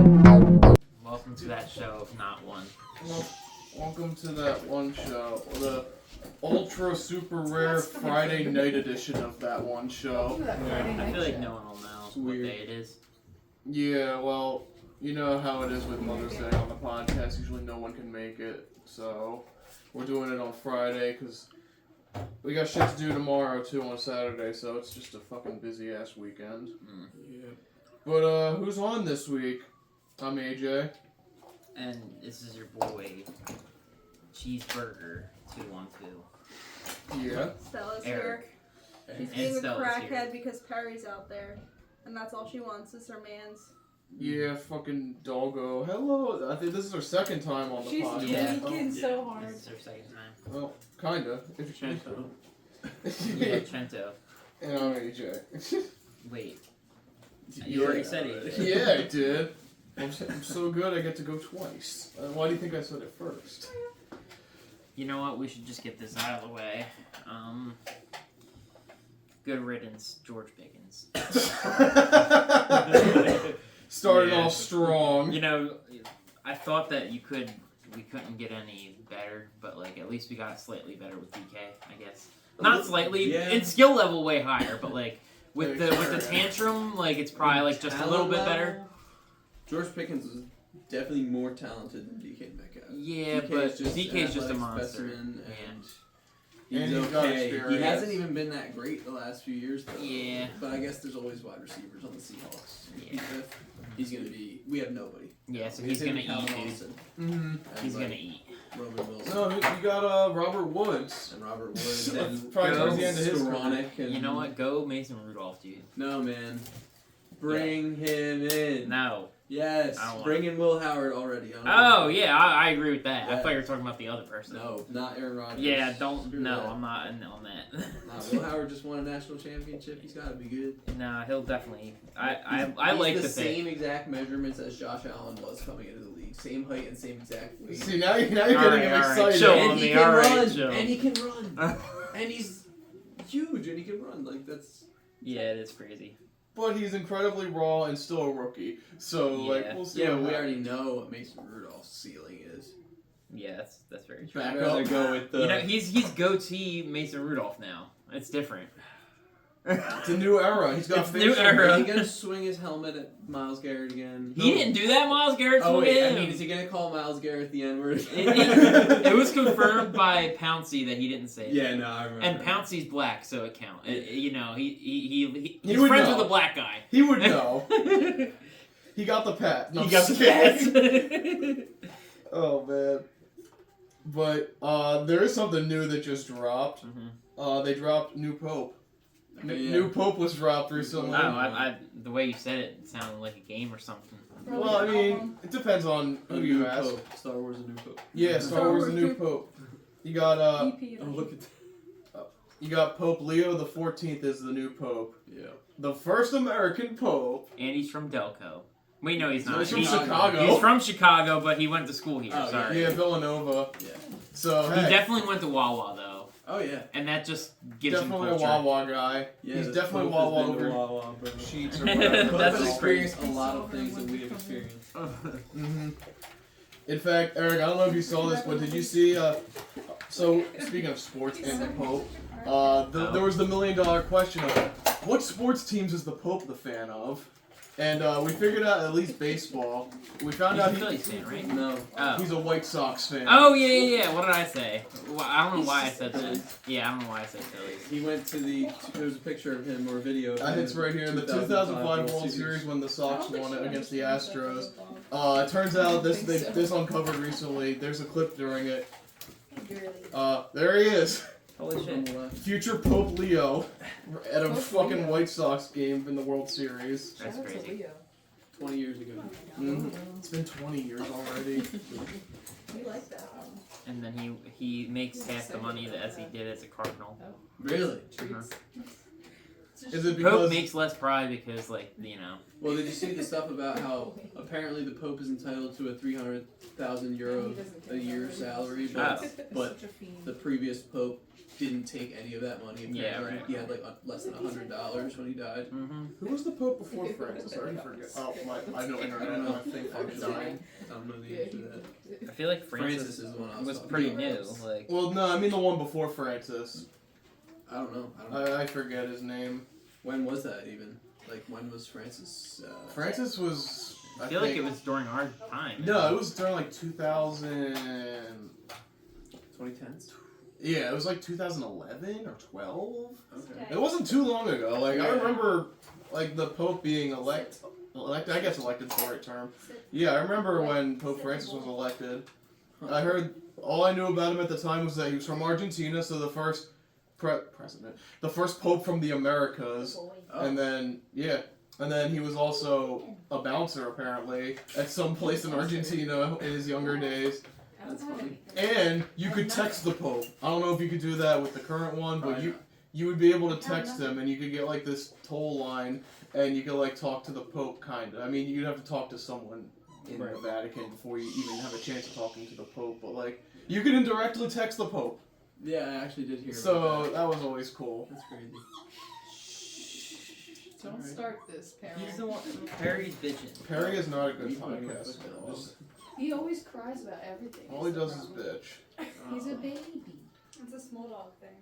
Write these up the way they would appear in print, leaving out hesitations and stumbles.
Welcome to that show of not one. Well, welcome to that one show, the ultra super rare Friday night edition of that one show. I feel like no one will know what day it is. Yeah, well, you know how it is with Mother's Day on the podcast. Usually no one can make it, so we're doing it on Friday because we got shit to do tomorrow too on Saturday. So it's just a fucking busy ass weekend. Yeah. But who's on this week? I'm AJ. And this is your boy, Cheeseburger 212. Yeah. Stella's Eric. here. She's And being a Stella's crackhead here. because Perry's out there. And that's all she wants is her mans. Yeah, fucking doggo. Hello. I think this is her second time on the She's podcast. leaking so hard. This is her second time. Well, kinda. Trento. Yeah. Yeah, Trento. And I'm AJ. Wait. You already said it. Yeah, I did. I'm so good I get to go twice. Why do you think I said it first? You know what? We should just get this out of the way. Good riddance, George Pickens. Starting Yeah. off strong. You know, I thought that we couldn't get any better, but like at least we got slightly better with DK, I guess. Not slightly, Yeah. in skill level way higher, but like with the Sure. tantrum, like it's probably like just a little bit better. George Pickens is definitely more talented than DK Metcalf. Yeah, DK but is just DK's just a athletic monster. specimen, Yeah. and And he's he's got okay. He experience. hasn't even been that great the last few years, though. Yeah. But I guess there's always wide receivers on the Seahawks. Yeah. He's gonna be. We have nobody. Yeah, so It's he's him gonna and eat, Calvin dude. Austin, Mm-hmm. and, He's like, gonna eat. Roman Wilson No, you got Robert Woods. and Robert Woods That's and probably towards the end of his Skoranek and You know what? Go Mason Rudolph, dude. No man, bring him in. No. Yes, I don't want bring in Will Howard already. Oh yeah, I agree with that. I Yeah. thought you were talking about the other person. No, not Aaron Rodgers. Yeah, don't. Screw No, that. I'm not in on that. Nah, Will Howard just won a national championship. He's got to be good. Nah, he'll definitely. I He's like the the same exact meameasurements as Josh Allen was coming into the league. Same height and same exact weight. See, now you're All getting right, him all right, excited. chill. and on he me, can all right, run. chill. And he can run. And he's huge. And he can run. Like that's. Yeah, it is crazy. But he's incredibly raw and still a rookie. So, like, Yeah. we'll see Yeah, what we happens. already know what Mason Rudolph's ceiling is. Yeah, that's very true. Back I'd rather up. go with the. You know, he's goatee Mason Rudolph now. It's different. It's a new era. He's got It's facial new era. Is he gonna swing his helmet at Myles Garrett again? He didn't do that. Miles Garrett's Oh with wait, him. I mean, is he gonna call Myles Garrett the N-word? It was confirmed by Pouncey that he didn't say that. Yeah, no, I remember. And Pouncey's black, so it counts. You know, he's He would friends know. with a black guy. He would know. He He got the pat. No, I'm got the just pass. kidding. Oh, man. But there is something new that just dropped. They dropped New Pope. Yeah. New Pope was dropped recently. The way you said it sounded like a game or something. Well, I mean, it depends on A who new you ask. Pope. Star Wars: A New Pope. Yeah, Star Wars: The New Pope. You got EP Oh, look at you got Pope Leo the 14th is the new Pope, yeah. the first American Pope. And he's from Delco. Wait, no, he's not. He's from He's- Chicago. He's from Chicago, but he went to school here. Oh, sorry. Yeah, Villanova. Yeah. So He hey, definitely went to Wawa though, Oh yeah. and that just gives definitely him a culture. Wawa guy. Yeah. He's the definitely Pope has Wawa been to over Wawa, bro. sheets or whatever. Pope That's has just experienced crazy. a lot of things that we have experienced. hmm In fact, Eric, I don't know if you saw this, but did you see? So speaking of sports and the Pope, there was the $1 million question of what sports teams is the Pope the fan of? And we figured out at least baseball. We found He's out a Phillies fan, right? No. Oh. he's a White Sox fan. Oh yeah. What did I say? Well, I don't know why I said that. Yeah, I don't know why I said Phillies. He went to the. There's a picture of him or a video. Of him It's right here. The 2005 World Series when the Sox won it against the Astros. It turns out this uncovered recently. There's a clip during it. There he is. Holy shit. Future Pope Leo at a fucking White Sox game in the World Series. That's crazy. 20 years ago. It's been 20 years already. We like that. And then he makes half the money as he did as a Cardinal. Really? Uh-huh. Is it Pope because makes less pride because, like, you know. Well, did you see the stuff about how apparently the Pope is entitled to a 300,000 euro a year salary, but the previous Pope didn't take any of that money. Apparently. Yeah, right. He had like less than $100 when he died. Mm-hmm. Who was the Pope before Francis? I already forget. Oh, I know internet. My thing fucking died. I don't know the answer to that. I feel like Francis Francis is the one I was was talking pretty about. new. Like, Well, no, I mean the one before Francis. I don't know. I forget his name. When was that even? Like, when was Francis? Francis was. I feel like it was during our time. No, it was during like 2000. 2010s? Yeah, it was like 2011 or 12. Okay. It wasn't too long ago. Like I Yeah. remember, like the Pope being elected. I guess elected the right term. Yeah, I remember when Pope Francis was elected. I heard all I knew about him at the time was that he was from Argentina, so the first president, the first Pope from the Americas, Oh. and then he was also a bouncer apparently at some place in Argentina in his younger days. That's funny. And you could text the Pope. I don't know if you could do that with the current one, but Probably you would be able to text him, and you could get like this toll line, and you could like talk to the Pope, kind of. I mean, you'd have to talk to someone in the Vatican before you even have a chance of talking to the Pope, but like you could indirectly text the Pope. Yeah, I actually did hear about So that. that was always cool. That's crazy. Don't Alright. start this, Perry. He's the one. Perry's bitching. Perry is not a good You put a podcast. foot down. Just- He always cries about everything. all he the does is problem. bitch. He's a baby. It's a small dog thing.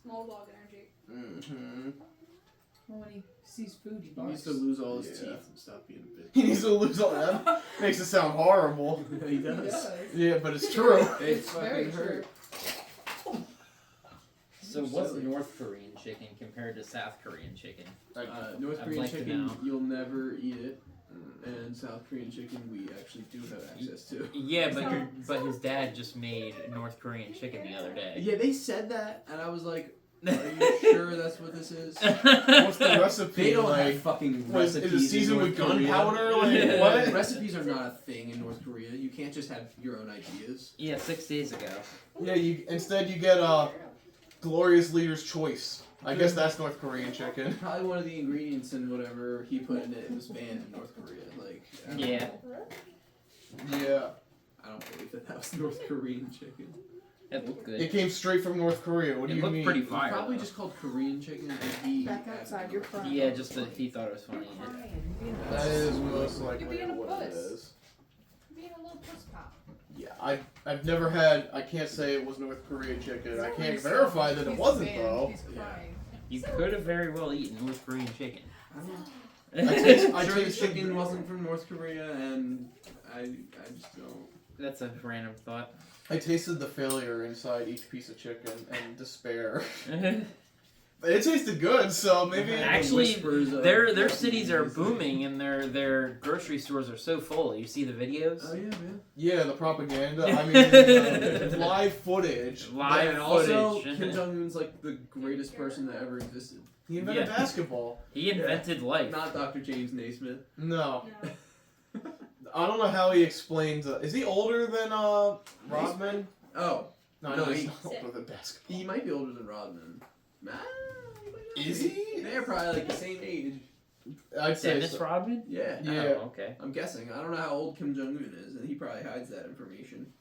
Small dog energy. Mm-hmm. Well, when he sees food, he He barks. needs to lose all his Yeah. teeth and stop being a bitch. He needs to lose all that. Makes it sound horrible. He He does. does. Yeah, but it's true. It's very true. So what's North Korean chicken compared to South Korean chicken? North I'd Korean like to chicken, know. you'll never eat it. And South Korean chicken, we actually do have access to. Yeah, but his dad just made North Korean chicken the other day. Yeah, they said that, and I was like, are you sure that's what this is? What's the recipe? They don't like? have fucking Was, recipes. is it seasoned in with North Korea. gunpowder? Like, Yeah. what? Recipes are not a thing in North Korea. You can't just have your own ideas. Yeah, 6 days ago. Yeah, instead you get Glorious Leader's Choice. I guess that's North Korean chicken. Probably one of the ingredients in whatever he put in it was banned in North Korea. Like, I don't Yeah. know. Yeah. I don't believe that was North Korean chicken. It looked good. It came straight from North Korea. What do It you looked mean? pretty It's fire. probably though. just called Korean chicken, and he Back outside, you're crying. Yeah, just that he thought it was funny. That is most likely You're being a what it puss. is. Being a little puss pop. Yeah, I've never had. I can't say it was North Korean chicken. I can't verify that it He's wasn't banned. though. He's crying. You could have very well eaten North Korean chicken. I'm I sure the tasted- chicken wasn't from North Korea, and I just don't. That's a random thought. I tasted the failure inside each piece of chicken and despair. But it tasted good, so maybe. Actually, Whispers of- their cities are booming and their grocery stores are so full. You see the videos? Oh yeah, man. Yeah, the propaganda. I mean, live footage. Live and also, footage. Kim Jong Un's like the greatest person that ever existed. He invented Yeah. basketball. He invented life. Not Dr. James Naismith. No, No. I don't know how he explains. Is he older than Rodman? Oh, No, No, he's he- not older than basketball. he might be older than Rodman. Nah, he might not Is be. he? They're probably like the same age. I'd say Dennis so. Rodman? Yeah. Yeah. Oh, okay. I'm guessing. I don't know how old Kim Jong Un is, and he probably hides that information.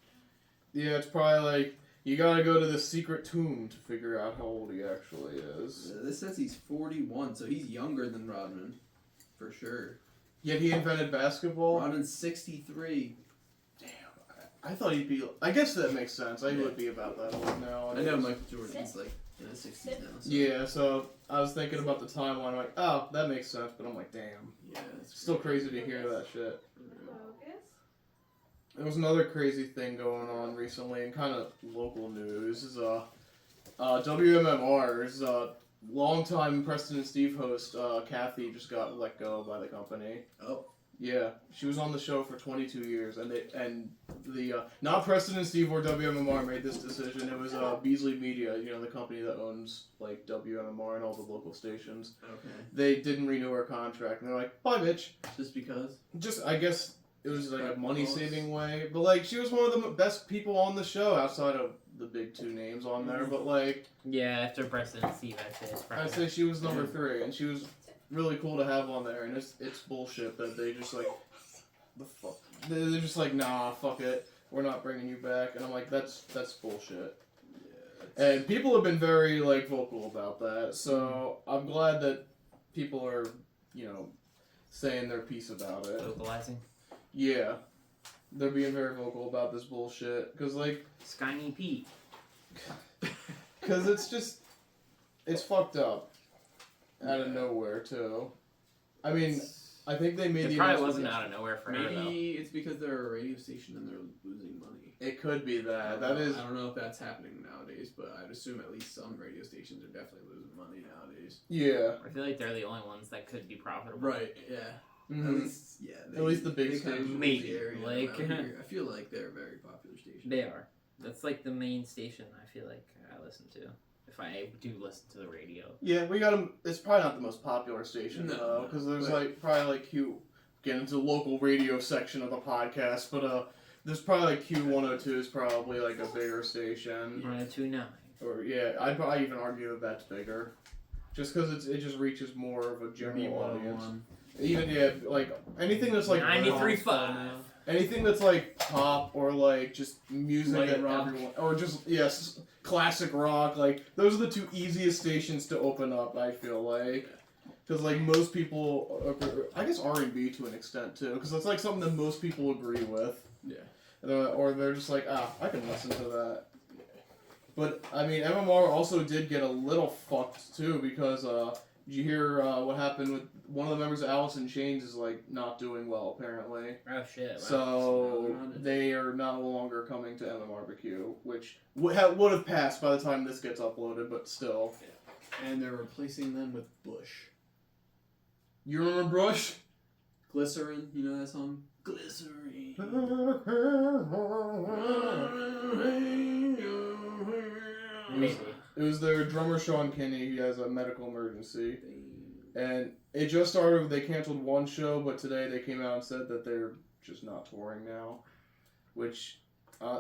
Yeah, it's probably like you gotta go to the secret tomb to figure out how old he actually is. This says he's 41, so he's younger than Rodman, for sure. Yet he invented basketball. Rodman's 63. Damn, I thought he'd be. I guess that makes sense. I would be about that old now. I know Michael Jordan's like in his 60s now. So. Yeah, so I was thinking about the timeline. I'm like, oh, that makes sense. But I'm like, damn, Yeah, that's still crazy to hear that shit. Focus. There was another crazy thing going on recently, and kind of local news. Is WMMR's longtime Preston and Steve host Kathy just got let go by the company. Oh. Yeah, she was on the show for 22 years, and the not Preston and Steve or WMMR made this decision. It was Beasley Media, you know, the company that owns like WMMR and all the local stations. Okay. They didn't renew her contract, and they're like, "Bye, bitch." Just because? Just, I guess it was like a money-saving way, but like she was one of the best people on the show outside of the big two names on there. But like, Yeah, after Preston and Steve, I'd say it's probably. I'd say she was number 3, and she was really cool to have on there. And it's bullshit that they just like the fuck. They're just like, nah, fuck it, we're not bringing you back. And I'm like, that's bullshit. And people have been very like vocal about that. So I'm glad that people are, saying their piece about it. Vocalizing. Yeah. They're being very vocal about this bullshit. Because, like... Skyny Pete. Because it's fucked up. Out of nowhere, too. I mean, I think they made It the probably wasn't out of nowhere for her, though. Maybe it's because they're a radio station and they're losing money. It could be that. I don't know if that's happening nowadays, but I'd assume at least some radio stations are definitely losing money nowadays. Yeah. I feel like they're the only ones that could be profitable. Right, yeah. Mm-hmm. At least, yeah. At least the big they kind of stations. move Maybe, the area like- around here. I feel like they're a very popular station. They are. That's like the main station I feel like I listen to. If I do listen to the radio. Yeah, we got them. It's probably not the most popular station, No, though, because there's, but- probably, get into the local radio section of the podcast, but, there's probably, Q102 is probably, a bigger station. 102.9. Or, yeah, I'd probably even argue that that's bigger. Just because it just reaches more of a general audience. Even, anything that's, 93.5. anything that's pop or just music Light that rock. everyone, or just classic rock, those are the two easiest stations to open up, I feel like, because most people, I guess R&B to an extent too, because it's something that most people agree with. Yeah. Or they're just I can listen to that. But I mean, MMR also did get a little fucked too, because did you hear what happened with one of the members of Alice in Chains is not doing well apparently. Oh shit. Wow. So they are no longer coming to MMRBQ, which would have passed by the time this gets uploaded, but still. And they're replacing them with Bush. You remember Brush? Glycerin, you know that song? Glycerin. Maybe. It was their drummer Sean Kinney. He has a medical emergency. And it just started, they canceled one show, but today they came out and said that they're just not touring now. Which,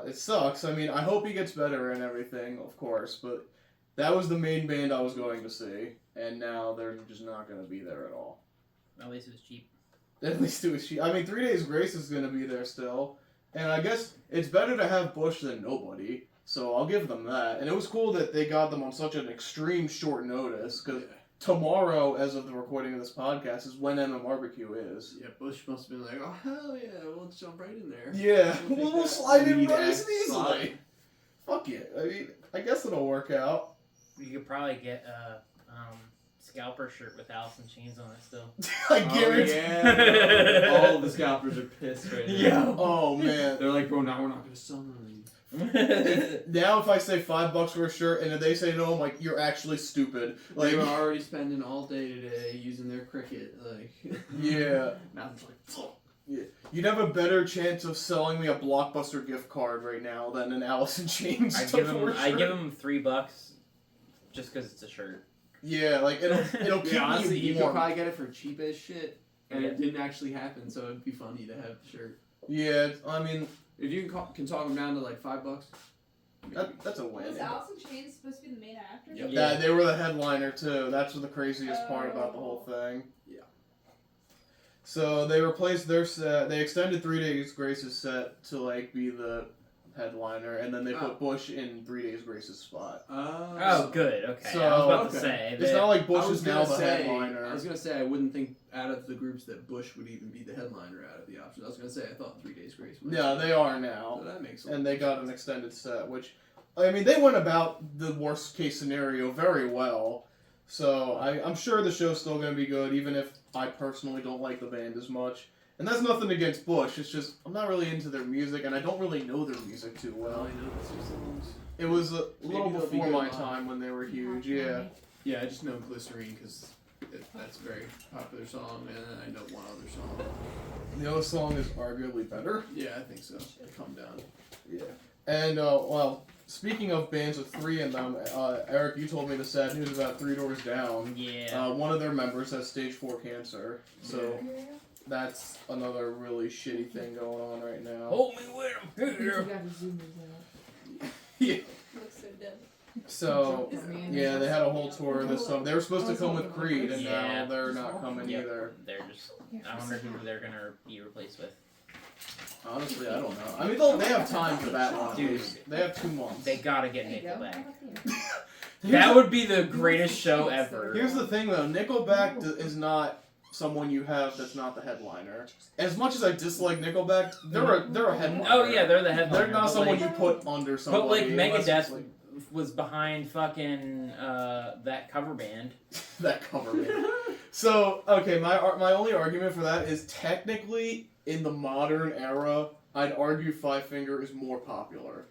it sucks. I mean, I hope he gets better and everything, of course, but that was the main band I was going to see, and now they're just not going to be there at all. At least it was cheap. At least it was cheap. I mean, 3 Days Grace is going to be there still, and I guess it's better to have Bush than nobody, so I'll give them that. And it was cool that they got them on such an extreme short notice, because tomorrow, as of the recording of this podcast, is when MMRBQ is. Yeah, Bush must have been like, oh, hell yeah, we'll jump right in there. Yeah, We'll take we'll that slide in lead nice act and spot. easily. Fuck it. I mean, I guess it'll work out. You could probably get a scalper shirt with Alice in Chains on it still. I guarantee. Yeah. All the scalpers are pissed right now. Yeah. Oh man. They're like, bro, now we're not gonna sell them. Now if I say $5 for a shirt and if they say no, I'm like, you're actually stupid. They were already spending all day today using their Cricut. Like, Yeah. now it's like, Yeah. You'd have a better chance of selling me a Blockbuster gift card right now than an Alice in Chains. I give him $3 just because it's a shirt. Yeah, it'll keep yeah, honestly, me you could warm. probably get it for cheap as shit, and it Yeah. didn't actually happen, so it'd be funny to have the shirt. Yeah, I mean If you can talk them down to like $5, maybe. that's a win. Was Alice in Chains supposed to be the main actor? Yep. Yeah, they were the headliner too. That's the craziest part about the whole thing. Yeah. So they replaced their set. They extended 3 Days Grace's set to be the headliner, and then they put Bush in 3 Days Grace's spot. Oh, good. Okay. So- I was about to okay. say. It's not like I Bush was is now gonna the say, headliner. I was gonna say I wouldn't think out of the groups that Bush would even be the headliner out of the options. I was gonna say I thought 3 Days Grace. Was. Yeah, they are So now, that makes. and they got an extended set, which I mean they went about the worst case scenario very well. So I'm sure the show's still gonna be good, even if I personally don't like the band as much. And that's nothing against Bush. It's just I'm not really into their music, and I don't really know their music too well. I know the 2 songs. It was a little they'll be before good my live. time when they were huge. Yeah. Yeah, I just know Glycerine because that's a very popular song, and I know one other song. The other song is arguably better. Yeah, I think so. Come Down. Yeah. And well, speaking of bands with 3 in them, Eric, you told me the sad news about 3 Doors Down. Yeah. One of their members has stage 4 cancer, so that's another really shitty thing going on right now. Hold me with him. You got the zoomers out. Yeah. Looks so dead. So Man, yeah, they had a whole tour this summer. They were supposed to come with Creed, and Yeah. now they're not coming Yep. either. They're just. I wonder who they're gonna be replaced with. Honestly, I don't know. I mean, they have time for that one. Dude. They have 2 months. They gotta get There you go. Nickelback. Here's That the- would be the greatest show ever. Here's the thing, though. Nickelback is not someone you have that's not the headliner. As much as I dislike Nickelback, they're a headliner. Oh yeah, they're the headliner. They're not but, someone like, you put under somebody. But like unless it's, Megadeth was behind fucking that cover band. that cover band. So okay, my only argument for that is technically in the modern era, I'd argue Five Finger is more popular.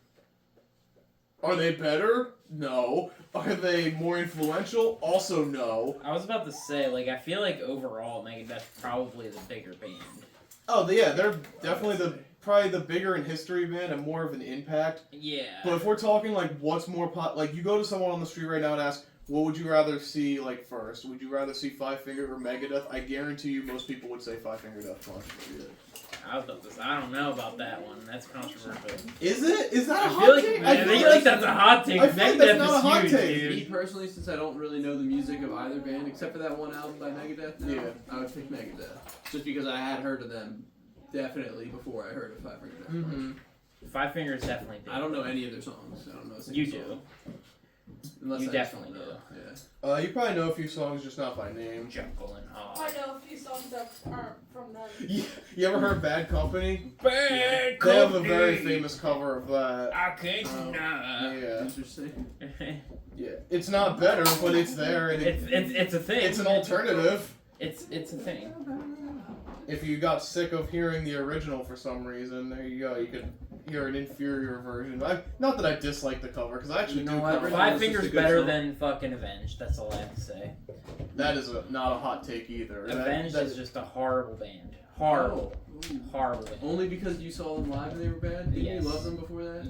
Are they better? No. Are they more influential? Also no. I was about to say, like, I feel like overall Megadeth's probably the bigger band. Oh yeah, they're definitely probably the bigger in history band and more of an impact. Yeah. But if we're talking like what's more like you go to someone on the street right now and ask, what would you rather see like first? Would you rather see Five Finger or Megadeth? I guarantee you most people would say Five Finger Death Punch. I was about to say, I don't know about that one. That's controversial. Is it? Is that a I hot feel like take? I feel like that's a hot take. I feel like that's Megadeth not a hot is huge, take. dude. Me personally, since I don't really know the music of either band except for that one album by Megadeth, now, Yeah. I would pick Megadeth just because I had heard of them definitely before I heard of Five Finger Death Punch. Mm-hmm. Five Fingers definitely big. I don't know any of their songs. I don't know. A single You do. song. Unless You I just definitely don't know. Yeah. You probably know a few songs, just not by name. Jungle and Hog. I know a few songs that aren't from them. You ever heard Bad Company? Bad They have a very Company. famous cover of that. I can't deny. Yeah, Interesting. yeah. It's not better, but it's there, and It's a thing. it's an alternative. It's a thing. If you got sick of hearing the original for some reason, there you go. You could hear an inferior version. Not that I dislike the cover, because I actually You know do what? cover. Five It's just Fingers a good better song. than fucking Avenged. That's all I have to say. That is not a hot take either. Avenged That- is just a horrible band. Horrible. Oh. Horrible band. Only because you saw them live and they were bad? Didn't Yes. you love them before that?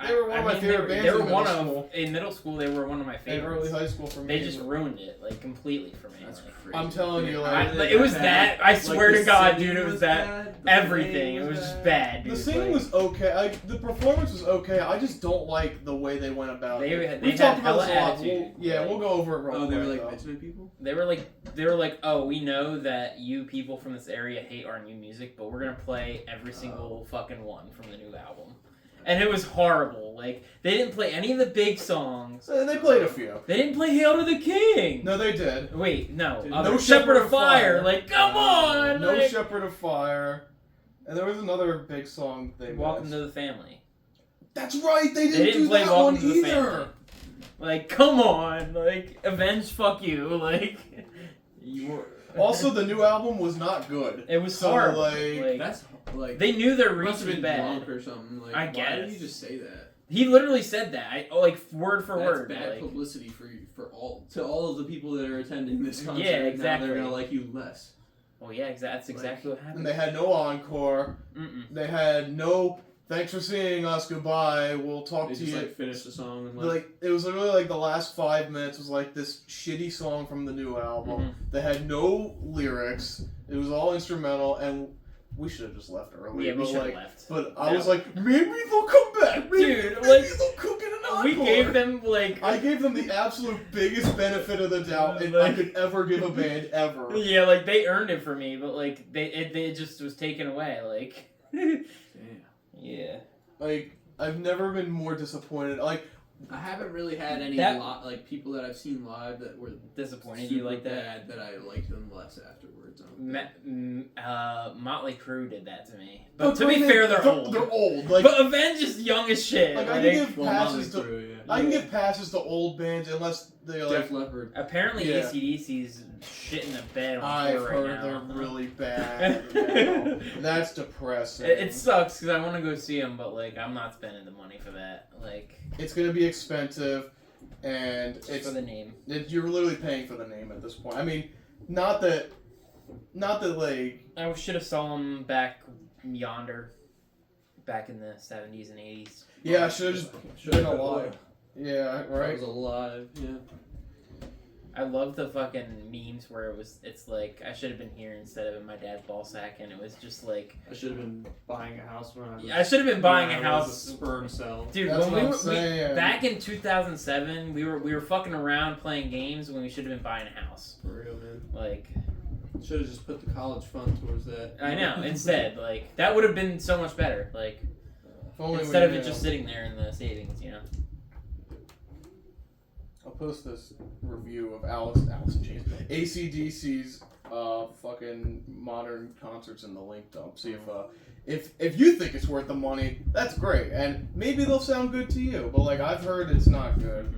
They were one of my favorite bands They were in one middle of school. in middle school. They were one of my in favorites. early high school for me. They just ruined it like completely for me. That's Like, crazy. I'm telling you, I- like, it was that. I swear the to God, singing dude, it was that. bad, the Everything. playing It was was just bad, dude. the singing Like, was okay. The performance was okay. I just don't like the way they went about They it. had- We've they talked had about this a hella lot. attitude. We'll go over it real Oh, quick. they were like though. mentioning people? They were like, oh, we know that you people from this area hate our new music, but we're gonna play every single fucking one from the new album. And it was horrible. Like, they didn't play any of the big songs. They played a few. They didn't play Hail to the King. No, they did. Wait, no. No Shepherd of Fire. Fire. Like, come on. No like, Shepherd of Fire. And there was another big song they Welcome missed. to the Family. That's right. They They didn't, didn't do play that Welcome one to the either. Family. Like, come on. Like, Avenged, fuck you. Like, you were. Also, the new album was not good. It was So, horrible. like- Like, That's like. they knew their must reach have was been bad. drunk or something. Like, I Why guess. did you just say that? He literally said that. Like, word for That's word. bad Like, publicity for all of the people that are attending this concert. Yeah, Now exactly. they're gonna like you less. well, yeah, that's exactly what And happened. they had no encore. Mm-mm. They had no. Thanks for seeing us. Goodbye. We'll talk They to just you. like finish the song and Like it was literally like the last 5 minutes was like this shitty song from the new album. Mhm. They had no lyrics. It was all instrumental, and we should have just left early. Yeah, we but, should have like, left. But I No. was like, maybe they'll come back. Maybe, Dude, maybe like, they'll cook in an encore. We gave them, like... I gave them the absolute biggest benefit of the doubt I Like- could ever give a band ever. Yeah, like, they earned it for me, but, like, it just was taken away, like... Damn. yeah. Like I've never been more disappointed. Like I haven't really had any That- like people that I've seen live that were Disappointed you super like that? bad that I liked them less afterwards. I don't think. Motley Crue did that to me. But to be granted, fair, they're old. They're old. Like But Avenged is young as shit. Like, I Like, can give Well, passes Motley to Crue, yeah. I can give passes to old bands unless they like. Def Leppard. apparently Yeah. AC/DC's shit in the bed on I've tour right heard now. they're really bad. now. That's depressing. It sucks because I want to go see them, but like I'm not spending the money for that. Like It's gonna be expensive, and just it's for the name. you're literally paying for the name at this point. I mean, not that like I should have saw them back yonder, back in the 70s and 80s. yeah, I should have just Should've been been alive. Yeah, I right. was alive. Yeah. I love the fucking memes where it's like I should have been here instead of in my dad's ball sack, and it was just like I should have been buying a house when I was. I should have been buying a when I was house. a sperm cell. Dude, That's when what we I'm were saying. back in 2007, we were fucking around playing games when we should have been buying a house. For real, man. Like Should have just put the college fund towards that. I know. Instead, like that would have been so much better. Like If only instead we of it knew. just sitting there in the savings, you know. I'll post this review of Alice in Chains, AC/DC's fucking modern concerts in the link dump. See if you think it's worth the money, that's great, and maybe they'll sound good to you. But like I've heard, it's not good.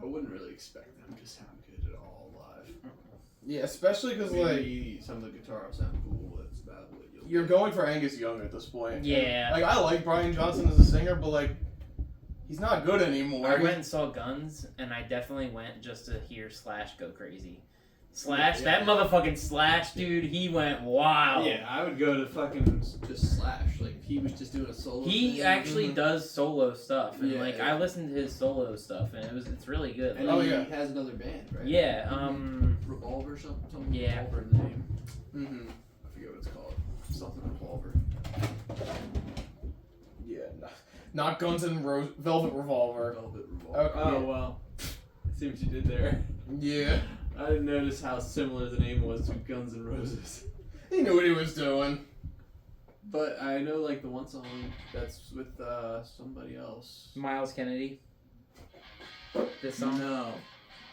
I wouldn't really expect them to sound good at all live. Yeah, especially because like Maybe some of the guitar sound cool. That's about what you're get. going for Angus Young at this point. Yeah. Like I like Brian Johnson as a singer, but like he's not good anymore. I went and saw Guns, and I definitely went just to hear Slash go crazy. Slash, Yeah. that motherfucking Slash dude, he went wild. Yeah, I would go to fucking just Slash. Like, if he was just doing a solo He thing. actually does solo stuff, and Yeah. like I listened to his solo stuff, and it's really good. And Oh, he yeah. has another band, right? Yeah, Revolver, something Yeah. Revolver in the name. Mm-hmm. I forget what it's called. Something Revolver. Yeah, not Guns N' Roses, Velvet Revolver. Velvet Revolver. Okay. Oh, well. I see what you did there. Yeah, I didn't notice how similar the name was to Guns N' Roses. he knew what he was doing. But I know, like, the one song that's with somebody else. Miles Kennedy. This song, No.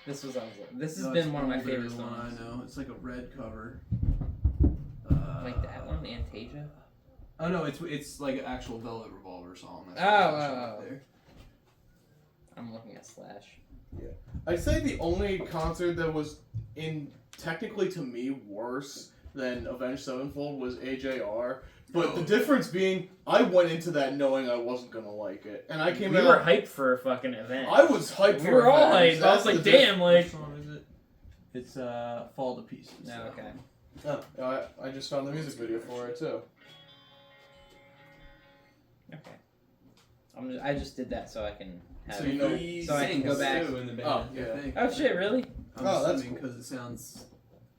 this has No, been it's one of my older favorite one, songs. I know. It's like a red cover. Like that one, Antasia. Oh no, it's like an actual Velvet Revolver song. That's Oh, what it's oh, right oh. there. I'm looking at Slash. I'd say the only concert that was technically to me worse than Avenged Sevenfold was AJR. But the Oh. difference being, I went into that knowing I wasn't gonna like it, and I came We out. were hyped for a fucking event. I was hyped. We for were all Avenged. hyped. I was That's like, the damn, like. Which song is it? It's Fall to Pieces. No, okay. Oh, I just found the music video for it too. Okay. I just did that so I can have So it. you know- He So I can go sings, back. Too, in the band. Oh, I yeah. think. Oh shit, really? I'm Oh, that's assuming cool. because it sounds.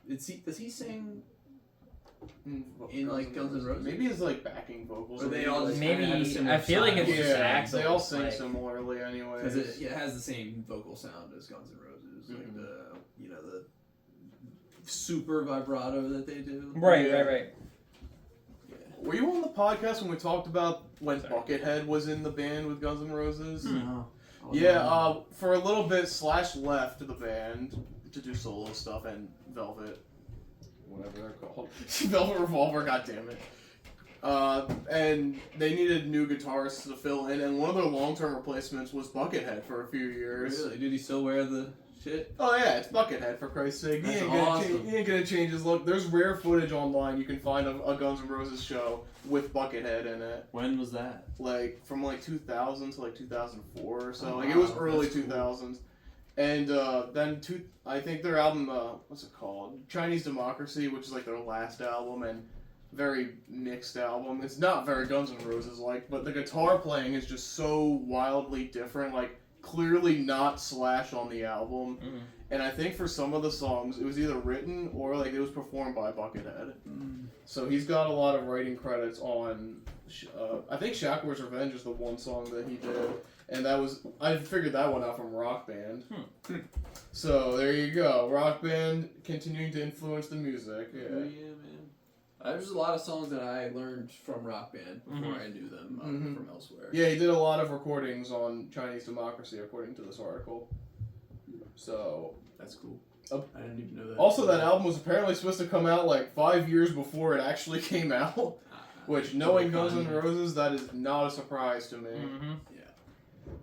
Does he sing? In like, Guns N' Roses? Maybe it's like backing vocals. Or they all just Maybe kinda have a similar I feel like it's style. just Axl. they all sing like, similarly anyway. Because it has the same vocal sound as Guns N' Roses, like Mhm. the super vibrato that they do. Right, Yeah. right. Yeah. Were you on the podcast when we talked about when Sorry. Buckethead was in the band with Guns N' Roses? No. Yeah, for a little bit, Slash left the band to do solo stuff and Velvet, whatever they're called. Velvet Revolver, goddammit. And they needed new guitarists to fill in, and one of their long-term replacements was Buckethead for a few years. Really? Did he still wear the shit? Oh yeah, it's Buckethead for Christ's sake. That's He ain't gonna awesome. he ain't gonna change his look. There's rare footage online you can find of a Guns N' Roses show with Buckethead in it. When was that? Like from like 2000 to like 2004 or so. Oh, Like it was wow, early that's cool. 2000s. And then I think their album, what's it called? Chinese Democracy, which is like their last album and very mixed album. It's not very Guns N' Roses like, but the guitar playing is just so wildly different. Like clearly not Slash on the album. Mhm. And I think for some of the songs, it was either written or like it was performed by Buckethead. So he's got a lot of writing credits on. I think Shackler's Revenge is the one song that he did, and that was I figured that one out from Rock Band. So there you go, Rock Band continuing to influence the music. Yeah, Yeah. man. There's a lot of songs that I learned from Rock Band before Mhm. I knew them Mhm. from elsewhere. Yeah, he did a lot of recordings on Chinese Democracy, according to this article. So That's cool. Uh, I didn't even know that. also that album was apparently supposed to come out like 5 years before it actually came out. Which, knowing Guns N' Roses, that is not a surprise to me. Mhm.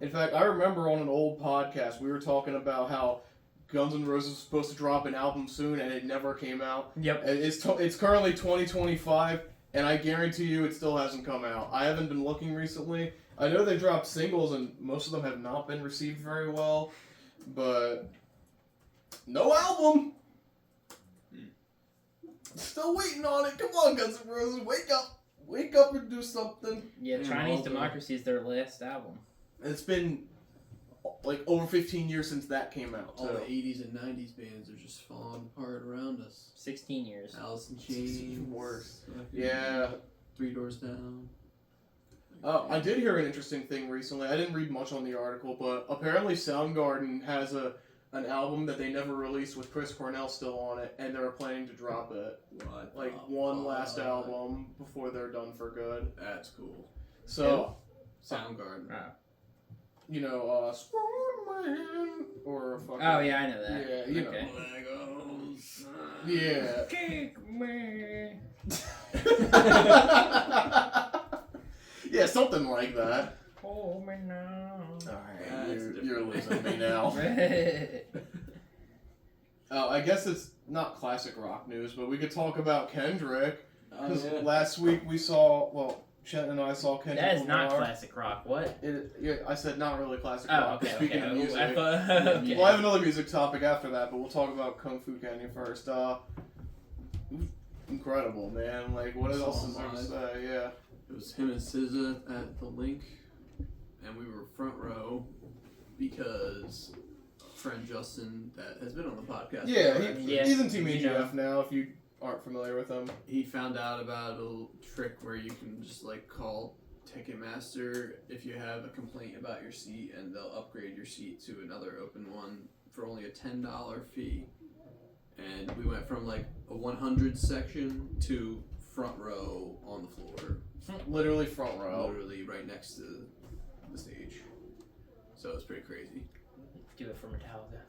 In fact, I remember on an old podcast we were talking about how Guns N' Roses was supposed to drop an album soon and it never came out. Yep. And it's currently 2025 and I guarantee you it still hasn't come out. I haven't been looking recently. I know they dropped singles and most of them have not been received very well, but no album. Still waiting on it. Come on, Guns N' Roses, wake up and do something. Yeah, Yeah, Chinese also- Democracy is their last album. It's been like over 15 years since that came out. All too. the 80s and 90s bands are just falling apart around us. 16 years. Alice in Chains. even worse. fucking Yeah. Three Doors Down. I did hear an interesting thing recently. I didn't read much on the article, but apparently Soundgarden has a an album that they never released with Chris Cornell still on it, and they're planning to drop it. What? Like one last album before they're done for good. That's cool. So, Soundgarden. Oh. you know, Spider-Man or fucking. Oh yeah, I know that. Yeah, you okay. Yeah. Kick me. Yeah, something like that. Hold me now. Alright, you're losing me now. I guess it's not classic rock news, but we could talk about Kendrick. Because last week we saw, Chet and I saw Kendrick That is not Lamar. classic rock. What? I said not really classic Oh, rock. okay. Speaking of music. I thought, okay. Well, I have another music topic after that, but we'll talk about Kung Fu Canyon first. Incredible, man. Like, what else is there to say? Yeah. It was him and SZA at the Link, and we were front row because friend Justin, that has been on the podcast. Yeah, before, he's in Team You know. AGF now, if you aren't familiar with him. he found out about a little trick where you can just like call Ticketmaster if you have a complaint about your seat, and they'll upgrade your seat to another open one for only a $10 fee. And we went from like a 100 section to front row on the floor, Literally front row. literally right next to the stage. So it's pretty crazy. Do it for Metallica.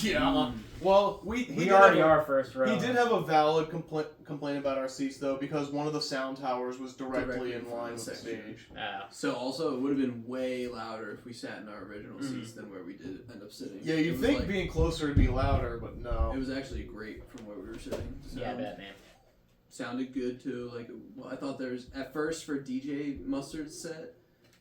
Yeah. Well, he We did already have are first row. He did have a valid complaint about our seats, though, because one of the sound towers was directly Directly in in line front with of the the section. stage. Oh. So also, it would have been way louder if we sat in our original seats than where we did end up sitting. Yeah, It you'd was think like- being closer would be louder, but no. It was actually great from where we were sitting. Yeah, bad man. Sounded good too. Like, I thought there was at first for DJ Mustard's set,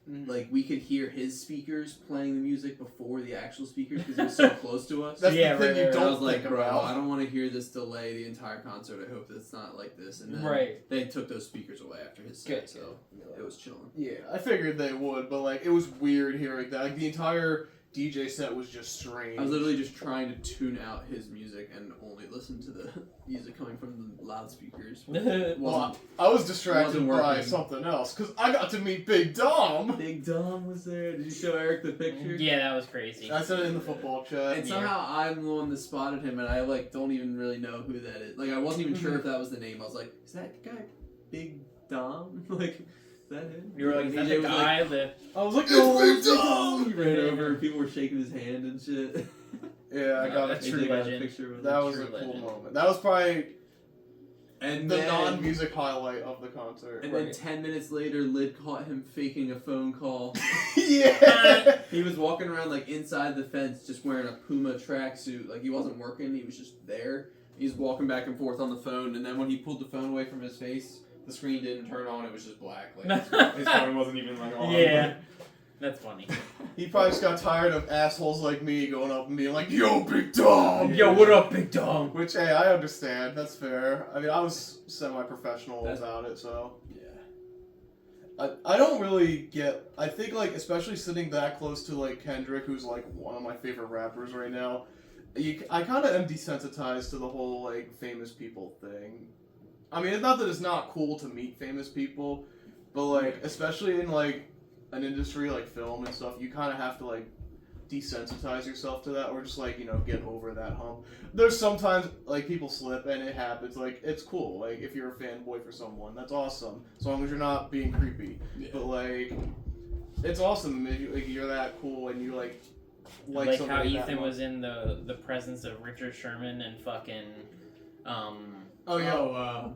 Mhm. like we could hear his speakers playing the music before the actual speakers because he was so close to us. That's Yeah, the thing right, you right, I don't was like, think bro, about. I don't want to hear this delay the entire concert. I hope it's not like this. And then Right. they took those speakers away after his set, Good, so it was chilling. Yeah, I figured they would, but like it was weird hearing that. Like the entire DJ set was just strange. I was literally just trying to tune out his music and only listen to the music coming from the loudspeakers. Well, I was distracted wasn't by working. something else because I got to meet Big Dom. Big Dom was there. Did you show Eric the picture? Yeah, that was crazy. I said it in the football chat. And somehow I'm the one that spotted him, and I like don't even really know who that is. Like I wasn't even sure if that was the name. I was like, is that guy Big Dom? Like, is that him? You were like, is that DJ the was guy that... I was like, It's Big Big Dom! He ran over. People were shaking his hand and shit. Yeah, I got That's it. true AJ got a legend. picture with That him. was True a cool legend. moment. That was probably And the then, non-music highlight of the concert. And then 10 minutes later, Lid caught him faking a phone call. Yeah. He was walking around like inside the fence, just wearing a Puma tracksuit. Like he wasn't working; he was just there. He's walking back and forth on the phone, and then when he pulled the phone away from his face, the screen didn't turn on. It was just black. Like his phone wasn't even like on. Yeah. That's funny. He probably just got tired of assholes like me going up and being like, "Yo, Big Dom." Yo, what up, Big Dom? Which, hey, I understand. That's fair. I mean, I was semi-professional That's- about it, so. Yeah. I don't really get. I think, like, especially sitting that close to, like, Kendrick, who's, like, one of my favorite rappers right now, I kind of am desensitized to the whole, like, famous people thing. I mean, it's not that it's not cool to meet famous people, but, like, especially in, like, an industry like film and stuff, you kind of have to, like, desensitize yourself to that, or just, like, you know, get over that hump. There's sometimes, like, people slip, and it happens. Like, it's cool. Like, if you're a fanboy for someone, that's awesome. As long as you're not being creepy. Yeah. But, like, it's awesome if you're that cool and you, like Like how somebody that Ethan much. was in the presence of Richard Sherman and fucking Oh, yeah.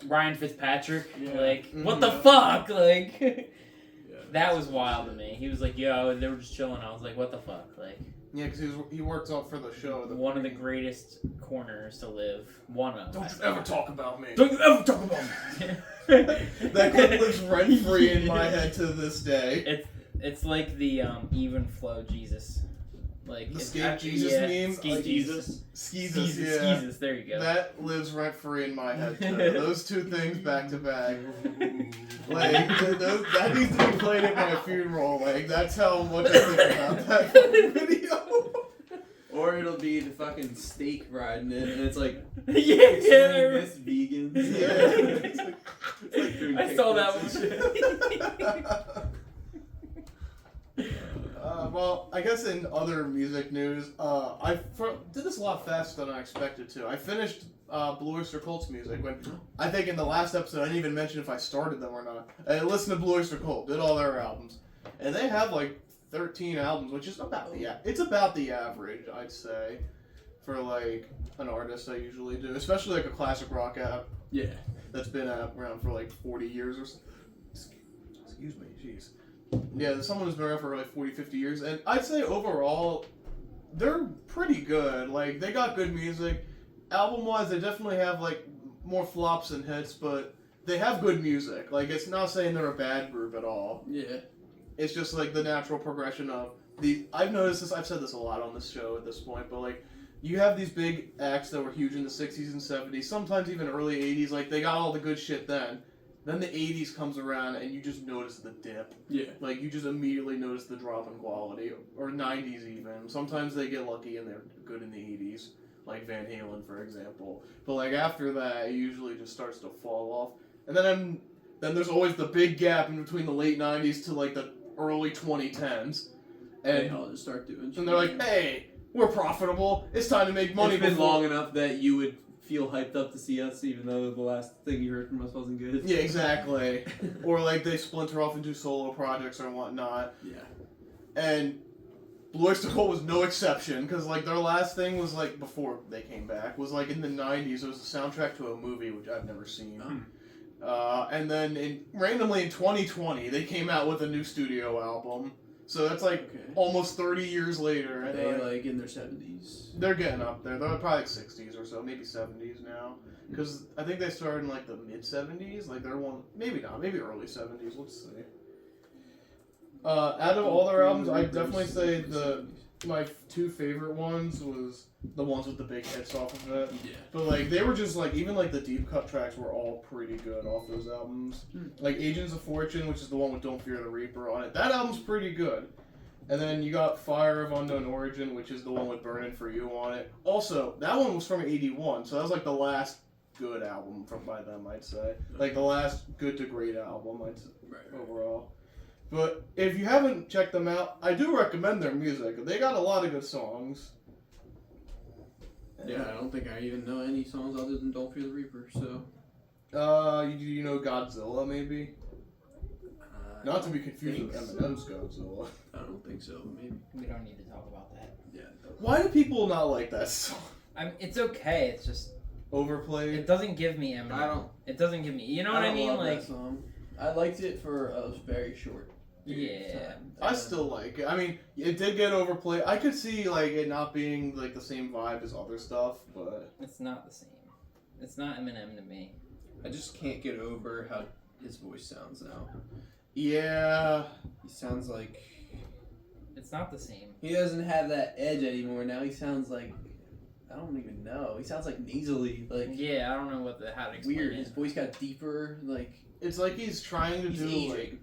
Ryan Fitzpatrick. Yeah. Like, Mhm. what the fuck? Like, Yeah. that was wild to me. He was like, yo, they were just chilling. I was like, what the fuck? Like, Yeah, because he worked out for the show. one of the greatest corners to live. One of. Don't you ever talk about me. Don't you ever talk about me. That clip lives rent free in my head to this day. It's like the even flow Jesus. Like The it's Skate actually- Jesus yeah, meme? Skate Like Jesus. Skeezus, yeah. Skeezus, there you go. That lives rent free in my head too. Those two things back to back. Like that needs to be played at my funeral. Like that's how much I think about that fucking video. Or it'll be the fucking steak riding it, and it's like, yeah, explain this vegans. Yeah. It's like doing I saw that kickflips one. and shit. Well, I guess in other music news, did this a lot faster than I expected to. I finished Blue Oyster Cult's music when I think in the last episode I didn't even mention if I started them or not. I listened to Blue Oyster Cult, did all their albums, and they have like 13 albums, which is about the average, I'd say, for like an artist I usually do, especially like a classic rock app. Yeah. That's been around for like 40 years or so. Excuse me, jeez. Yeah, someone who's been around for like 40, 50 years, and I'd say overall, they're pretty good. Like, they got good music. Album-wise, they definitely have like more flops than hits, but they have good music. Like, it's not saying they're a bad group at all. Yeah. It's just like the natural progression of the. I've noticed this. I've said this a lot on this show at this point, but like, you have these big acts that were huge in the 60s and 70s, sometimes even early 80s. Like, they got all the good shit then. Then the 80s comes around and you just notice the dip. Yeah. Like, you just immediately notice the drop in quality. Or 90s even. Sometimes they get lucky and they're good in the 80s. Like Van Halen, for example. But, like, after that, it usually just starts to fall off. And then there's always the big gap in between the late 90s to, like, the early 2010s. And I'll just start doing shit. And they're like, hey, we're profitable. It's time to make money. It's been long enough that you would feel hyped up to see us, even though the last thing you heard from us wasn't good. Yeah, exactly. Or like they splinter off into solo projects or whatnot. Yeah. And Blue Oyster Cult was no exception, because like their last thing was like before they came back was like in the 90s. It was a soundtrack to a movie which I've never seen. And then randomly in 2020 they came out with a new studio album. So that's like almost 30 years later. Are they like in their 70s? They're getting up there. They're probably like 60s or so, maybe 70s now. Because I think they started in like the mid 70s. Like they're maybe not, maybe early 70s. Let's see. Out of all their albums, I'd definitely say my two favorite ones was the ones with the big hits off of it. Yeah. But like they were just like even like the deep cut tracks were all pretty good off those albums. Like Agents of Fortune, which is the one with Don't Fear the Reaper on it. That album's pretty good. And then you got Fire of Unknown Origin, which is the one with Burnin' For You on it. Also, that one was from '81, so that was like the last good album by them, I'd say. Like the last good to great album, I'd say, overall. But if you haven't checked them out, I do recommend their music. They got a lot of good songs. Yeah, I don't think I even know any songs other than Don't Fear the Reaper, so. You know Godzilla, maybe? Not to be confused with Eminem's Godzilla. I don't think so, but maybe. We don't need to talk about that. Yeah. Why do people not like that song? It's okay. It's just Overplayed? it doesn't give me Eminem. I don't. It doesn't give me. You know what I mean? love Like that song. I liked it for a very short. yeah. I still like it. I mean, it did get overplayed. I could see like it not being like the same vibe as other stuff, but It's not the same. It's not Eminem to me. I just can't get over how his voice sounds now. yeah. He sounds like It's not the same. he doesn't have that edge anymore. Now he sounds like I don't even know. He sounds like nasally, like Yeah, I don't know how to explain weird. it. His voice got deeper. Like It's like he's trying to he's do aging. like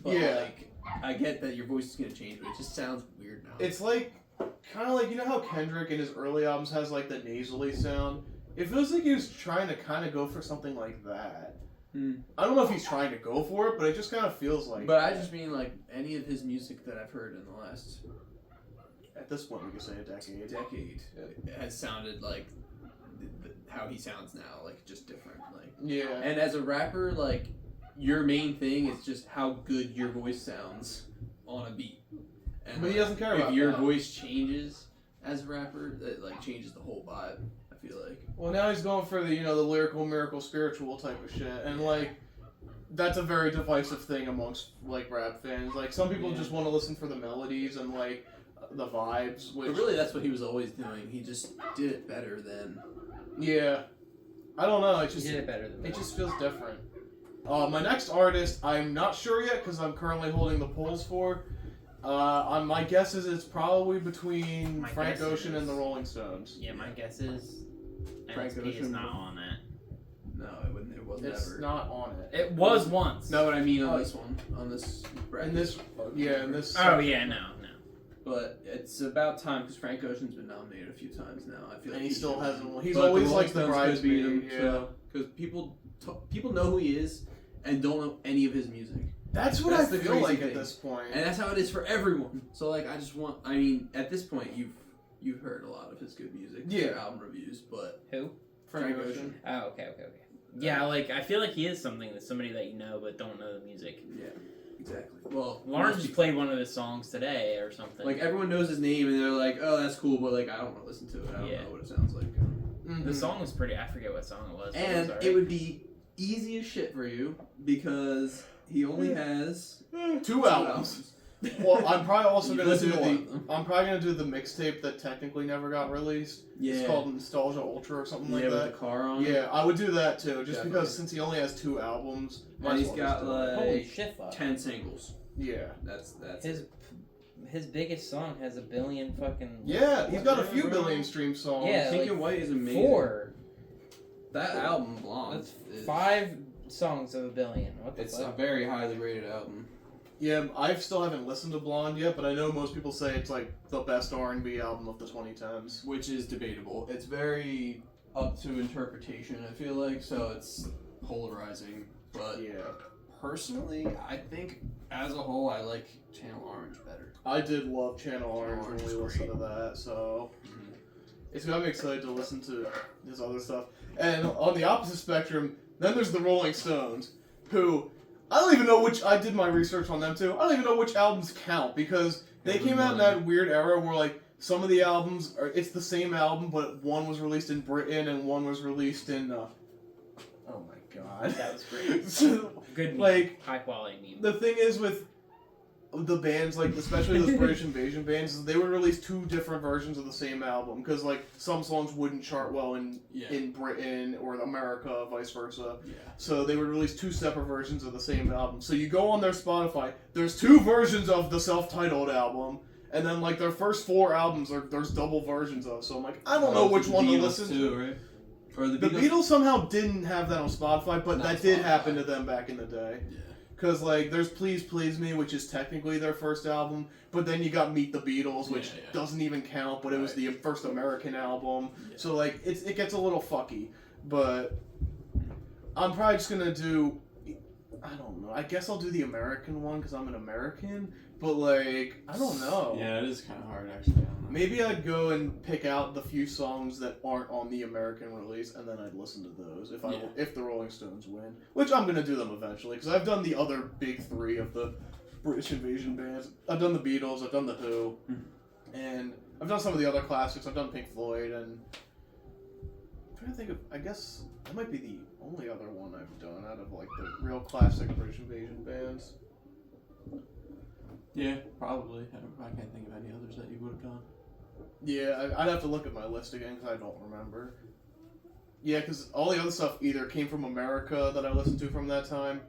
But Yeah. like I get that your voice is gonna change, but it just sounds weird now. it's like kind of like you know how Kendrick in his early albums has like the nasally sound. It feels like he was trying to kind of go for something like that. I don't know if he's trying to go for it, but it just kind of feels like. But I just mean like any of his music that I've heard in the last at this point we could say a decade. has sounded like how he sounds now, like just different. Like Yeah. and as a rapper, like your main thing is just how good your voice sounds on a beat. And But he doesn't care about if your that. voice changes as a rapper, that like changes the whole vibe. I feel like. Well, now he's going for the the lyrical, miracle, spiritual type of shit, and like that's a very divisive thing amongst like rap fans. Like some people just want to listen for the melodies and like the vibes. Which But really, that's what he was always doing. He just did it better than. yeah, I don't know. It You just did it better than it that. just feels different. My next artist, I'm not sure yet because I'm currently holding the polls for. On my guess is it's probably between My Frank guess Ocean is- and the Rolling Stones. Yeah, my guess is Frank NXP is Ocean. not on that. No, it wasn't It's ever. not on it. It was once. No, what I mean on Oh. this one, on this. And bracket. this, yeah, and this. Oh yeah, no. But it's about time because Frank Ocean's been nominated a few times now. I feel like And he still hasn't won. He's But always the like the Rolling Stones could beat bridesmaid. him, Yeah. Because people know who he is and don't know any of his music. That's what That's I the feel crazy like thing. at this point. And that's how it is for everyone. So like, I mean, at this point, you've heard a lot of his good music, Yeah. album reviews, but Who? Frank Frank Ocean. Oh, okay. Yeah, like I feel like he is something that somebody that you know but don't know the music. yeah, exactly. Well, Lauren most just played one of his songs today or something. like everyone knows his name, and they're like, "Oh, that's cool," but like, I don't want to listen to it. I don't Yeah. know what it sounds like. Mhm. The song was pretty. I forget what song it was. But And it, was it would be easy as shit for you because he only has Two albums. Well, I'm probably also You gonna listen do to one of them. I'm probably gonna do the mixtape that technically never got released. Yeah. It's called Nostalgia Ultra or something like with that. the car on. Yeah, I would do that too, just Definitely. because since he only has 2 albums, might And as he's well just got do it. Holy like shit, fuck. 10 singles. Yeah. That's His biggest song has a billion fucking. Yeah, he's got a few bro. billion stream songs. Yeah, Pink like and White is amazing. 4. That album, Blonde. That's is- 5 songs of a billion. What the It's a fuck? very highly rated album. Yeah, I still haven't listened to Blonde yet, but I know most people say it's like the best R&B album of the 2010s. Which is debatable. It's very up to interpretation, I feel like, so it's polarizing. But Yeah. personally, I think as a whole, I like Channel Orange better. I did love Channel Orange when Orange we is listened to great. that, so it's got me excited to listen to his other stuff. And on the opposite spectrum, then there's the Rolling Stones, who I don't even know which. I did my research on them too. I don't even know which albums count because they came out in that weird era where like some of the albums are it's the same album, but one was released in Britain and one was released in. Oh my god, That was great. So, Good meme. like, high quality meme. the thing is with the bands, like especially those British invasion bands, is they would release 2 different versions of the same album because like some songs wouldn't chart well in Britain or America, vice versa. Yeah. So they would release 2 separate versions of the same album. So you go on their Spotify, there's 2 versions of the self-titled album, and then like their first 4 albums there's double versions of. So I'm like, I don't know which one to listen to. Right? Or the The Beatles somehow didn't have that on Spotify, but Not that did Spotify. happen to them back in the day. Yeah. Because, like, there's Please Please Me, which is technically their first album, but then you got Meet the Beatles, which Yeah, yeah. doesn't even count, but it was Right. the first American album. Yeah. So, like, it gets a little fucky. But I'm probably just going to do, I don't know, I guess I'll do the American one because I'm an American, but, like, I don't know. Yeah, it is kind of hard actually. I don't know. Maybe I'd go and pick out the few songs that aren't on the American release, and then I'd listen to those if the Rolling Stones win. Which I'm gonna do them eventually, because I've done the other big 3 of the British invasion bands. I've done the Beatles, I've done the Who, and I've done some of the other classics. I've done Pink Floyd, and I'm trying to think of. I guess that might be the only other one I've done out of like the real classic British invasion bands. Yeah, probably. I can't think of any others that you would have done. Yeah, I'd have to look at my list again because I don't remember. Yeah, because all the other stuff either came from America that I listened to from that time,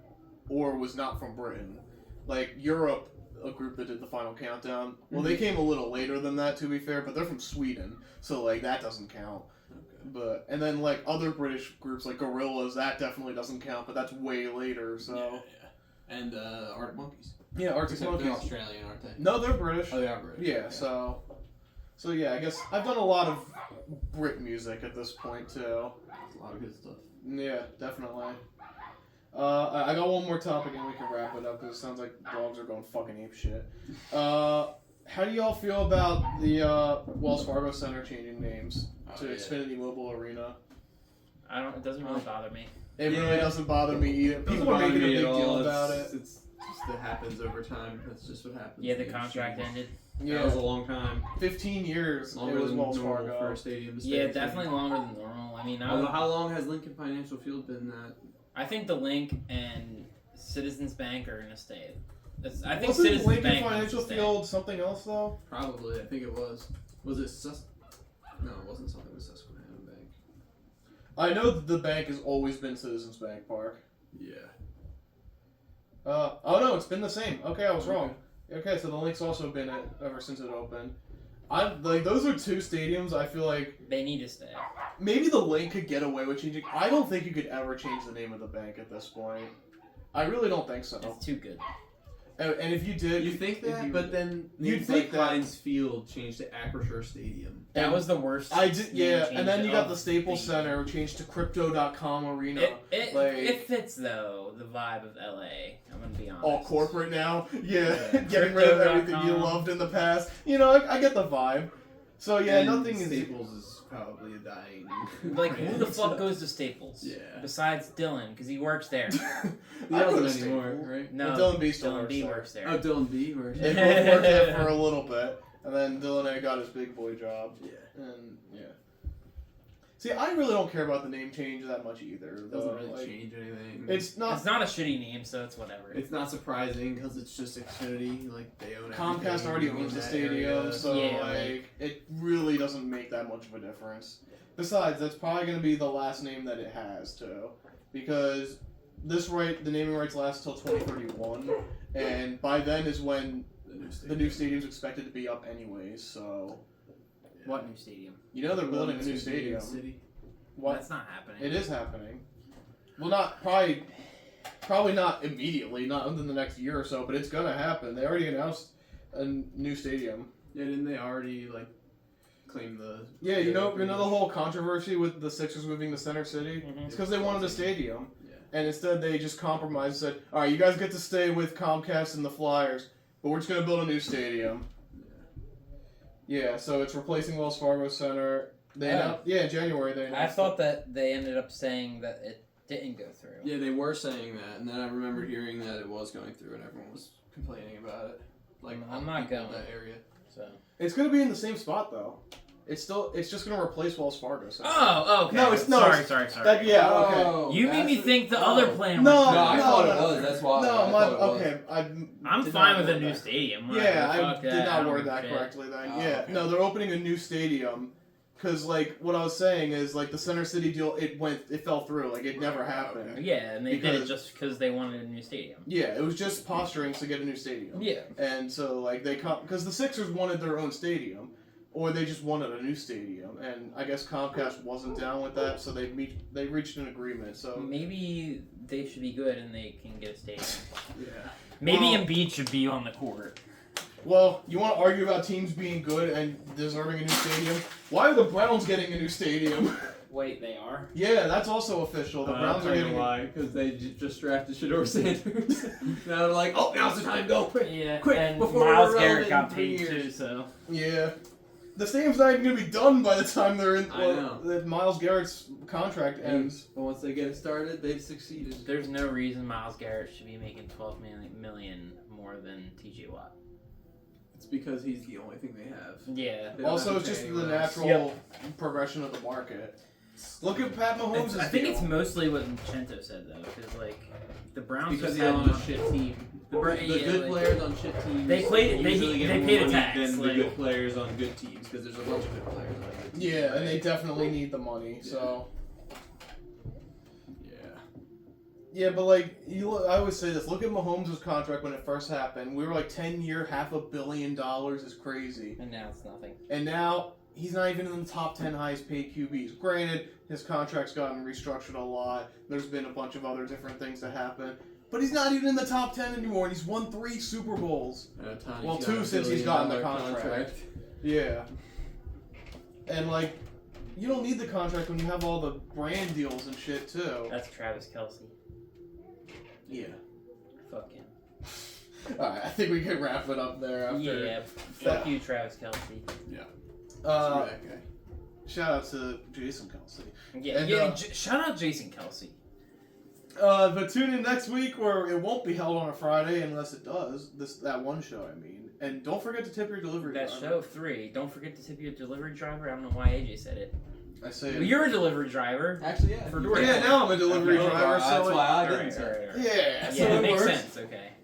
or was not from Britain. Like Europe, a group that did the Final Countdown. Well, they came a little later than that, to be fair, but they're from Sweden, so like that doesn't count. Okay. And then like other British groups like Gorillaz, that definitely doesn't count, but that's way later. So Yeah. And Arctic Monkeys. yeah, Arctic Except they're Monkeys. Australian, aren't they? No, they're British. Oh, they are British. Yeah, so yeah, I guess I've done a lot of Brit music at this point too. There's a lot of good stuff. Yeah, definitely. I got one more topic and we can wrap it up because it sounds like dogs are going fucking ape shit. How do y'all feel about the Wells Fargo Center changing names to yeah. Xfinity Mobile Arena? It doesn't really bother me. It really Yeah. doesn't bother me either. Doesn't People are bother making a me big at deal all. about It's it. just it happens over time. That's just what happens. Yeah, the contract ended. That was a Yeah, long time. 15 years Longer it was than Wells normal Fargo. for a stadium to stay. Yeah, definitely longer than normal. I mean, Although, how long has Lincoln Financial Field been that? I think the Link and Citizens Bank are gonna stay. I think Wasn't Citizens Lincoln Bank Financial wants to stay. Field something else though? Probably. I think it was. Was it No, it wasn't something with Susquehanna Bank. I know that the bank has always been Citizens Bank Park. Yeah. Oh no, it's been the same. Okay, I was wrong. Okay, so the Link's also been it ever since it opened. Those are 2 stadiums. I feel like They need to stay. maybe the Link could get away with changing. I don't think you could ever change the name of the bank at this point. I really don't think so. It's too good. And if you did, You think that, but then You'd names think like that. Heinz Field changed to Acrisure Stadium. That was the worst. I did, name yeah. change And then you got of the Staples the- Center changed to Crypto.com Arena. It like fits though the vibe of LA. I'm gonna be honest. all corporate now. Yeah, Yeah. getting rid of everything you Crypto.com. loved in the past. You know, I get the vibe. So yeah, And nothing is. Staples is probably a dying. Like who the brand. fuck goes to Staples? Yeah. Besides Dylan, because he works there. He I go to doesn't anymore, Staples. right? No, Dylan B still Dylan works B there. works there. Oh, Dylan B. Or They both worked there for a little bit, and then Dylan A got his big boy job, yeah. and yeah. See, I really don't care about the name change that much either. It though. doesn't really Like, change anything. It's not. It's not a shitty name, so it's whatever. It's not surprising because it's just Xfinity. Like they own Comcast everything already in owns the that stadium, area. so Yeah, like it really doesn't make that much of a difference. Besides, that's probably going to be the last name that it has too, because the naming rights last till 2031, and by then is when the new stadium's expected to be up anyways. So What new stadium? you know they're building a new It's gonna be in the stadium. city. What? That's not happening. It is happening. Well, not probably not immediately, not within the next year or so, but it's gonna happen. They already announced a new stadium. Yeah, didn't they already like claim the? Yeah, you know the whole controversy with the Sixers moving to Center City. Mhm. It's because they wanted a stadium, Yeah. and instead they just compromised and said, "All right, you guys get to stay with Comcast and the Flyers, but we're just gonna build a new stadium." Yeah, so it's replacing Wells Fargo Center. They Oh. announced, in January they I announced. thought that they ended up saying that it didn't go through. Yeah, they were saying that, and then I remember hearing that it was going through, and everyone was complaining about it. Like I'm not people in going. that area. So. It's gonna be in the same spot though. It's just gonna replace Wells Fargo Center. Oh, okay. No, it's no, Sorry, it's- sorry, sorry. That, yeah, okay. Oh, You made me that's think the oh. other plan. No, was No, I no, thought no, it was. That's why. No, I my thought it was. okay. I'm did fine not with a word new that. stadium. Yeah, Whatever, I fuck did that, not don't word give that a shit. correctly then. Oh, Yeah, okay. no, they're opening a new stadium. Cause like what I was saying is like the Center City deal, it fell through. Like it never happened. Yeah, and they did Because- it just because they wanted a new stadium. Yeah, it was just posturing to get a new stadium. Yeah. And so like because the Sixers wanted their own stadium, or they just wanted a new stadium, and I guess Comcast wasn't down with that, so they reached an agreement. So Maybe they should be good and they can get a stadium. Yeah. Maybe Well- Embiid should be on the court. well, you want to argue about teams being good and deserving a new stadium? Why are the Browns getting a new stadium? Wait, they are? Yeah, that's also official. The Browns are getting. why? Because they just drafted Shador Sanders. Now they're like, oh, now's the time, go quick. Yeah, Quick, and before Miles we're Garrett relevant got in 3 paid too, years. so. Yeah. The stadium's not even going to be done by the time they're in. I Well, know. that Miles Garrett's contract ends. But once they get it started, they've succeeded. There's no reason Miles Garrett should be making $12 million more than TJ Watt. It's because he's the only thing they have. Yeah. They don't Also, have it's to just pay the anyone else. natural progression of the market. Look at Pat Mahomes' I think deal. it's mostly what Chento said though, because like the Browns Because just they're had on a shit team. The yeah, good like- players on shit teams. They played- they- usually get they more paid a money tax, than like- the good players on good teams because there's a bunch of good players on good teams. Yeah, and they definitely need the money. So Yeah. yeah, but like I always say this. Look at Mahomes' contract when it first happened. We were like 10-year, $500 million is crazy, and now it's nothing. and now he's not even in the top 10 highest paid QBs. Granted, his contract's gotten restructured a lot. There's been a bunch of other different things that happen. But he's not even in the top 10 anymore, and he's won 3 Super Bowls. Well, 2 since he's gotten the contract. Yeah. And, like, you don't need the contract when you have all the brand deals and shit, too. That's Travis Kelce. Yeah. Fuck him. Alright, I think we can wrap it up there after. Yeah. Fuck you, Travis Kelce. Uh, that guy. shout out to Jason Kelsey. Yeah. And, yeah. Shout out Jason Kelce. But tune in next week where it won't be held on a Friday unless it does. That one show, I mean. And don't forget to tip your delivery That driver. show 3. Don't forget to tip your delivery driver. I don't know why AJ said it. I say Well, you're a delivery driver. Actually, yeah. For you DoorDash. did. Yeah, now I'm a delivery Okay. driver, That's so why I Alright, didn't say it. alright, alright. yeah, so Yeah, it it makes works. sense. Okay.